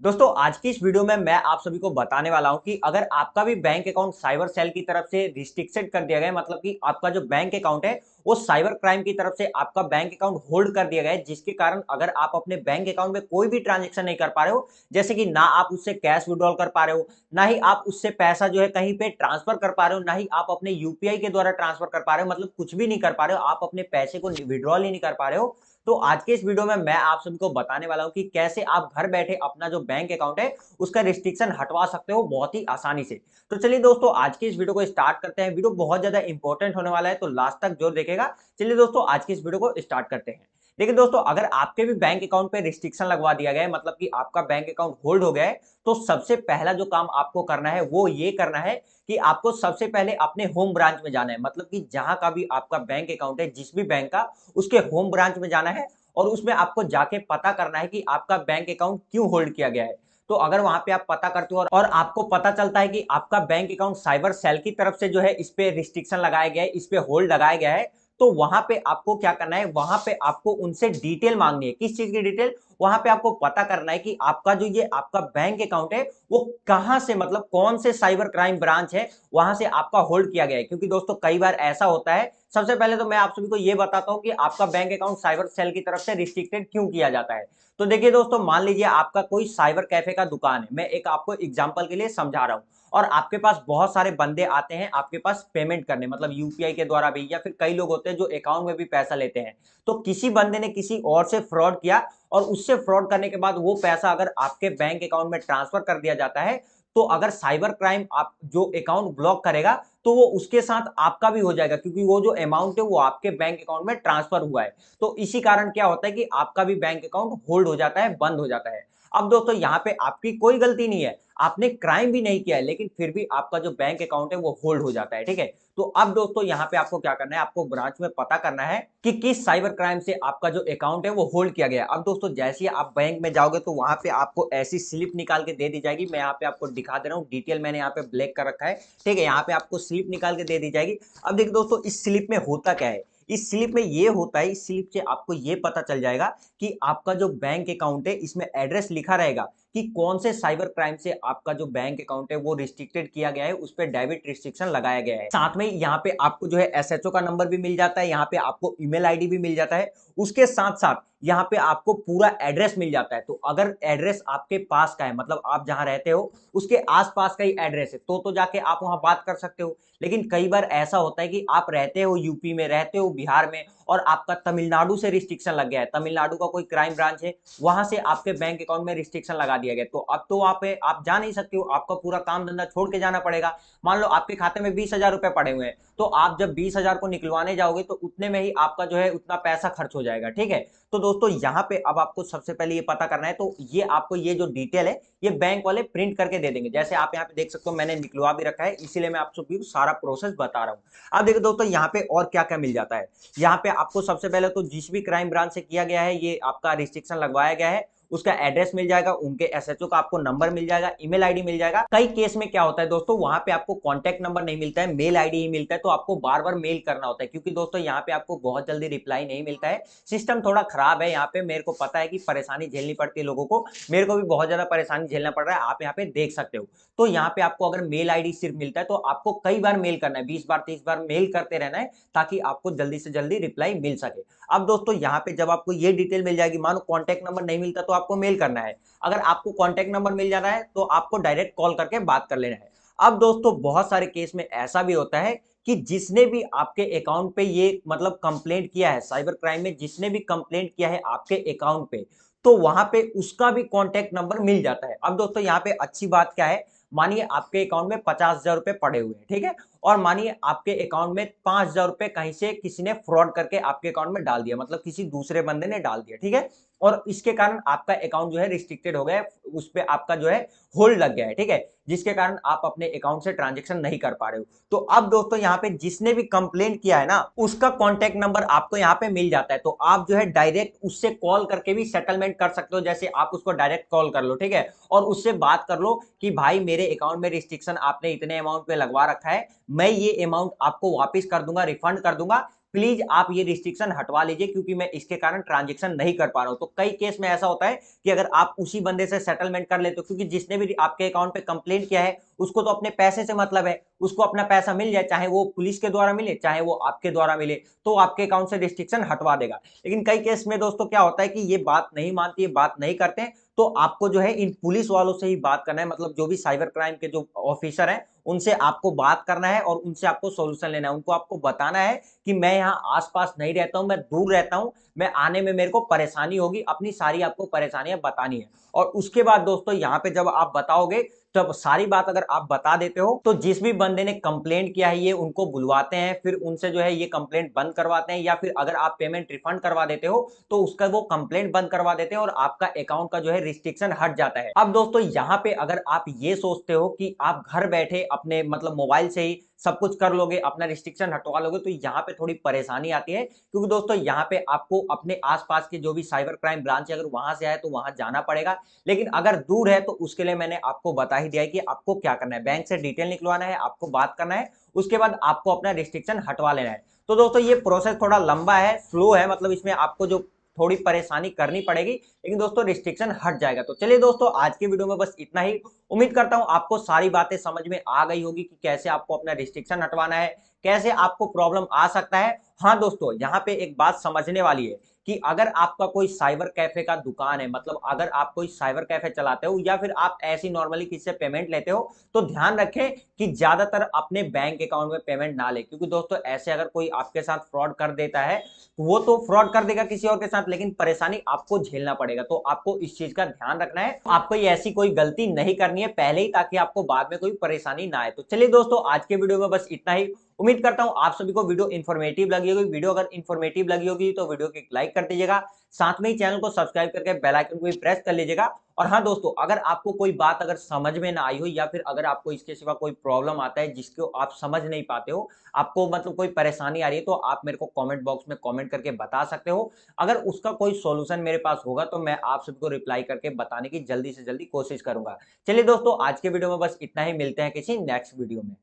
दोस्तों आज की इस वीडियो में मैं आप सभी को बताने वाला हूं कि अगर आपका भी बैंक अकाउंट साइबर सेल की तरफ से रिस्ट्रिक्टेड कर दिया गया है, मतलब कि आपका जो बैंक अकाउंट है वो साइबर क्राइम की तरफ से आपका बैंक अकाउंट होल्ड कर दिया गया है, जिसके कारण अगर आप अपने बैंक अकाउंट में कोई भी ट्रांजेक्शन नहीं कर पा रहे हो, जैसे कि ना आप उससे कैश विड्रॉल कर पा रहे हो, ना ही आप उससे पैसा जो है कहीं पे ट्रांसफर कर पा रहे हो, ना ही आप अपने यूपीआई के द्वारा ट्रांसफर कर पा रहे हो, मतलब कुछ भी नहीं कर पा रहे हो, आप अपने पैसे को विड्रॉल ही नहीं कर पा रहे हो। तो आज के इस वीडियो में मैं आप सभी को बताने वाला हूं कि कैसे आप घर बैठे अपना जो बैंक अकाउंट है उसका रिस्ट्रिक्शन हटवा सकते हो बहुत ही आसानी से। तो चलिए दोस्तों आज की इस वीडियो को स्टार्ट करते हैं। वीडियो बहुत ज्यादा इंपॉर्टेंट होने वाला है, तो लास्ट तक जरूर देखेगा। चलिए दोस्तों आज की इस वीडियो को स्टार्ट करते हैं। देखिए दोस्तों, अगर आपके भी बैंक अकाउंट पे रिस्ट्रिक्शन लगवा दिया गया है, मतलब कि आपका बैंक अकाउंट होल्ड हो गया है, तो सबसे पहला जो काम आपको करना है वो ये करना है कि आपको सबसे पहले अपने होम ब्रांच में जाना है, मतलब कि जहां का भी आपका बैंक अकाउंट है, जिस भी बैंक का, उसके होम ब्रांच में जाना है और उसमें आपको जाके पता करना है कि आपका बैंक अकाउंट क्यों होल्ड किया गया है। तो अगर वहां पे आप पता करते हो और आपको पता चलता है कि आपका बैंक अकाउंट साइबर सेल की तरफ से जो है इस पे रिस्ट्रिक्शन लगाया गया है, इस पे होल्ड लगाया गया है, तो वहां पे आपको क्या करना है, वहां पे आपको उनसे डिटेल मांगनी है। किस चीज की डिटेल? वहां पे आपको पता करना है कि आपका जो ये आपका बैंक अकाउंट है वो कहां से, मतलब कौन से साइबर क्राइम ब्रांच है वहां से आपका होल्ड किया गया है। क्योंकि दोस्तों कई बार ऐसा होता है, सबसे पहले तो मैं आप सभी को यह बताता हूं कि आपका बैंक अकाउंट साइबर सेल की तरफ से रिस्ट्रिक्टेड क्यों किया जाता है। तो देखिए दोस्तों, मान लीजिए आपका कोई साइबर कैफे का दुकान है, मैं एक आपको एग्जांपल के लिए समझा रहा हूं, और आपके पास बहुत सारे बंदे आते हैं आपके पास पेमेंट करने, मतलब यूपीआई के द्वारा भी, या फिर कई लोग होते हैं जो अकाउंट में भी पैसा लेते हैं। तो किसी बंदे ने किसी और से फ्रॉड किया और उससे फ्रॉड करने के बाद वो पैसा अगर आपके बैंक अकाउंट में ट्रांसफर कर दिया जाता है, तो अगर साइबर क्राइम आप जो अकाउंट ब्लॉक करेगा तो वो उसके साथ आपका भी हो जाएगा, क्योंकि वो जो अमाउंट है वो आपके बैंक अकाउंट में ट्रांसफर हुआ है। तो इसी कारण क्या होता है कि आपका भी बैंक अकाउंट होल्ड हो जाता है, बंद हो जाता है। अब दोस्तों यहाँ पे आपकी कोई गलती नहीं है, आपने क्राइम भी नहीं किया है, लेकिन फिर भी आपका जो बैंक अकाउंट है वो होल्ड हो जाता है, ठीक है। तो अब दोस्तों यहाँ पे आपको क्या करना है, आपको ब्रांच में पता करना है कि किस साइबर क्राइम से आपका जो अकाउंट है वो होल्ड किया गया है। अब दोस्तों जैसे ही आप बैंक में जाओगे तो वहां पे आपको ऐसी स्लिप निकाल के दे दी जाएगी, मैं यहाँ पे आपको दिखा दे रहा हूँ, डिटेल मैंने यहाँ पे ब्लैक कर रखा है, ठीक है। यहाँ पे आपको स्लिप निकाल के दे दी जाएगी। अब देखिए दोस्तों, इस स्लिप में होता क्या है, इस स्लिप में ये होता है, इस स्लिप से आपको ये पता चल जाएगा कि आपका जो बैंक अकाउंट है इसमें एड्रेस लिखा रहेगा कि कौन से साइबर क्राइम से आपका जो बैंक अकाउंट है वो रिस्ट्रिक्टेड किया गया है, उस पर डेबिट रिस्ट्रिक्शन लगाया गया है। साथ में यहाँ पे आपको जो है एसएचओ का नंबर भी मिल जाता है, यहाँ पे आपको ईमेल आईडी भी मिल जाता है, उसके साथ साथ यहाँ पे आपको पूरा एड्रेस मिल जाता है। तो अगर एड्रेस आपके पास का है, मतलब आप जहां रहते हो उसके आसपास का ही एड्रेस है, तो जाके आप वहां बात कर सकते हो। लेकिन कई बार ऐसा होता है कि आप रहते हो यूपी में, रहते हो बिहार में, और आपका तमिलनाडु से रिस्ट्रिक्शन लग गया है, तमिलनाडु का कोई क्राइम ब्रांच है, वहां से आपके बैंक अकाउंट में रिस्ट्रिक्शन लगा दिया गया। तो अब तो वहां पे आप जा नहीं सकते हो, आपका पूरा काम धंधा छोड़ के जाना पड़ेगा। मान लो आपके खाते में 20,000 रुपए पड़े हुए हैं, तो आप जब 20,000 को निकलवाने जाओगे तो उतने में ही आपका जो है उतना पैसा खर्च हो जाएगा, ठीक है। तो दोस्तों यहाँ पे अब आपको सबसे पहले ये पता करना है, तो ये आपको ये जो डिटेल है ये बैंक वाले प्रिंट करके दे देंगे। जैसे आप यहाँ पे देख सकते हो, मैंने निकलवा भी रखा है, इसीलिए मैं आपको सारा प्रोसेस बता रहा हूँ। अब देखो दोस्तों, यहाँ पे और क्या क्या मिल जाता है। यहाँ पे आपको सबसे पहले तो जिस भी क्राइम ब्रांच से किया गया है ये आपका रिस्ट्रिक्शन लगवाया गया है, उसका एड्रेस मिल जाएगा, उनके एसएचओ का आपको नंबर मिल जाएगा, ईमेल आईडी मिल जाएगा। कई केस में क्या होता है दोस्तों, वहां पे आपको कॉन्टैक्ट नंबर नहीं मिलता है, मेल आईडी ही मिलता है, तो आपको बार बार मेल करना होता है, क्योंकि दोस्तों यहाँ पे आपको बहुत जल्दी रिप्लाई नहीं मिलता है। सिस्टम थोड़ा खराब है यहाँ पे, मेरे को पता है कि परेशानी झेलनी पड़ती है लोगों को, मेरे को भी बहुत ज्यादा परेशानी झेलना पड़ रहा है, आप यहाँ पे देख सकते हो। तो यहाँ पे आपको अगर मेल आईडी सिर्फ मिलता है तो आपको कई बार मेल करना है, 20 बार 30 बार मेल करते रहना है, ताकि आपको जल्दी से जल्दी रिप्लाई मिल सके। अब दोस्तों यहाँ पे जब आपको ये डिटेल मिल जाएगी, मानो कॉन्टैक्ट नंबर नहीं मिलता तो आपको मेल करना है, अगर आपको कॉन्टैक्ट नंबर मिल जाना है तो आपको डायरेक्ट कॉल करके बात कर लेना है। अब दोस्तों बहुत सारे केस में ऐसा भी होता है कि जिसने भी आपके अकाउंट पे ये मतलब कंप्लेंट किया है, साइबर क्राइम में जिसने भी कंप्लेंट किया है आपके अकाउंट पे, तो वहां पे उसका भी कॉन्टैक्ट नंबर मिल जाता है। अब दोस्तों यहाँ पे अच्छी बात क्या है, मानिए आपके अकाउंट में 50,000 रुपए पड़े हुए हैं, ठीक है, और मानिए आपके अकाउंट में 5,000 रुपए कहीं से किसी ने फ्रॉड करके आपके अकाउंट में डाल दिया, मतलब किसी दूसरे बंदे ने डाल दिया, ठीक है, और इसके कारण आपका अकाउंट जो है रिस्ट्रिक्टेड हो गया है, उस पे आपका जो है होल्ड लग गया है, ठीक है, जिसके कारण आप अपने अकाउंट से ट्रांजेक्शन नहीं कर पा रहे हो। तो अब दोस्तों यहाँ पे जिसने भी कंप्लेंट किया है ना, उसका कॉन्टैक्ट नंबर आपको यहाँ पे मिल जाता है, तो आप जो है डायरेक्ट उससे कॉल करके भी सेटलमेंट कर सकते हो। जैसे आप उसको डायरेक्ट कॉल कर लो, ठीक है, और उससे बात कर लो कि भाई मेरे अकाउंट में रिस्ट्रिक्शन आपने इतने अमाउंट पे लगवा रखा है, मैं ये अमाउंट आपको वापस कर दूंगा, रिफंड कर दूंगा, प्लीज आप ये रिस्ट्रिक्शन हटवा लीजिए, क्योंकि मैं इसके कारण ट्रांजेक्शन नहीं कर पा रहा हूं। तो कई केस में ऐसा होता है कि अगर आप उसी बंदे से सेटलमेंट कर लेते हो, क्योंकि जिसने भी आपके अकाउंट पे कंप्लेंट किया है उसको तो अपने पैसे से मतलब है, उसको अपना पैसा मिल जाए, चाहे वो पुलिस के द्वारा मिले चाहे वो आपके द्वारा मिले, तो आपके अकाउंट से रिस्ट्रिक्शन हटवा देगा। लेकिन कई केस में दोस्तों क्या होता है कि ये बात नहीं मानती है, बात नहीं करते हैं, तो आपको जो है इन पुलिस वालों से ही बात करना है, मतलब जो भी साइबर क्राइम के जो ऑफिसर हैं उनसे आपको बात करना है और उनसे आपको सॉल्यूशन लेना है। उनको आपको बताना है कि मैं यहाँ आसपास नहीं रहता हूं, मैं दूर रहता हूं, मैं आने में मेरे को परेशानी होगी, अपनी सारी आपको परेशानियां बतानी है। और उसके बाद दोस्तों यहाँ पे जब आप बताओगे, तब सारी बात अगर आप बता देते हो, तो जिस भी बंदे ने कंप्लेंट किया है ये उनको बुलवाते हैं, फिर उनसे जो है ये कंप्लेंट बंद करवाते हैं, या फिर अगर आप पेमेंट रिफंड करवा देते हो तो उसका वो कंप्लेंट बंद करवा देते हैं और आपका अकाउंट का जो है रिस्ट्रिक्शन हट जाता है। अब दोस्तों यहाँ पे अगर आप ये सोचते हो कि आप घर बैठे अपने मतलब मोबाइल से ही सब कुछ कर लोगे, अपना रिस्ट्रिक्शन हटवा लोगे, तो यहाँ पे थोड़ी परेशानी आती है, क्योंकि दोस्तों यहाँ पे आपको अपने आसपास के जो भी साइबर क्राइम ब्रांच है अगर वहां से आए तो वहां जाना पड़ेगा। लेकिन अगर दूर है तो उसके लिए मैंने आपको बता ही दिया है कि आपको क्या करना है, बैंक से डिटेल निकलवाना है, आपको बात करना है, उसके बाद आपको अपना रिस्ट्रिक्शन हटवा लेना है। तो दोस्तों ये प्रोसेस थोड़ा लंबा है, स्लो है, मतलब इसमें आपको जो थोड़ी परेशानी करनी पड़ेगी, लेकिन दोस्तों रिस्ट्रिक्शन हट जाएगा। तो चलिए दोस्तों आज की वीडियो में बस इतना ही। उम्मीद करता हूं आपको सारी बातें समझ में आ गई होगी कि कैसे आपको अपना रिस्ट्रिक्शन हटवाना है, कैसे आपको प्रॉब्लम आ सकता है। हाँ दोस्तों यहाँ पे एक बात समझने वाली है कि अगर आपका कोई साइबर कैफे का दुकान है, मतलब अगर आप कोई साइबर कैफे चलाते हो या फिर आप ऐसी नॉर्मली किसी से पेमेंट लेते हो, तो ध्यान रखें कि ज्यादातर अपने बैंक अकाउंट में पेमेंट ना ले, क्योंकि दोस्तों ऐसे अगर कोई आपके साथ फ्रॉड कर देता है, वो तो फ्रॉड कर देगा किसी और के साथ, लेकिन परेशानी आपको झेलना पड़ेगा। तो आपको इस चीज का ध्यान रखना है, आपको ये ऐसी कोई गलती नहीं करनी है पहले ही, ताकि आपको बाद में कोई परेशानी ना आए। तो चलिए दोस्तों आज के वीडियो में बस इतना ही। उम्मीद करता हूं आप सभी को वीडियो इन्फॉर्मेटिव लगी होगी। वीडियो अगर इन्फॉर्मेटिव लगी होगी तो वीडियो को लाइक कर दीजिएगा, साथ में ही चैनल को सब्सक्राइब करके बेल आइकन को भी प्रेस कर लीजिएगा। और हाँ दोस्तों अगर आपको कोई बात अगर समझ में ना आई हो, या फिर अगर आपको इसके सिवा कोई प्रॉब्लम आता है जिसको आप समझ नहीं पाते हो, आपको मतलब कोई परेशानी आ रही है, तो आप मेरे को कमेंट बॉक्स में कमेंट करके बता सकते हो। अगर उसका कोई सॉल्यूशन मेरे पास होगा तो मैं आप सबको रिप्लाई करके बताने की जल्दी से जल्दी कोशिश करूंगा। चलिए दोस्तों आज के वीडियो में बस इतना ही, मिलते हैं किसी नेक्स्ट वीडियो में।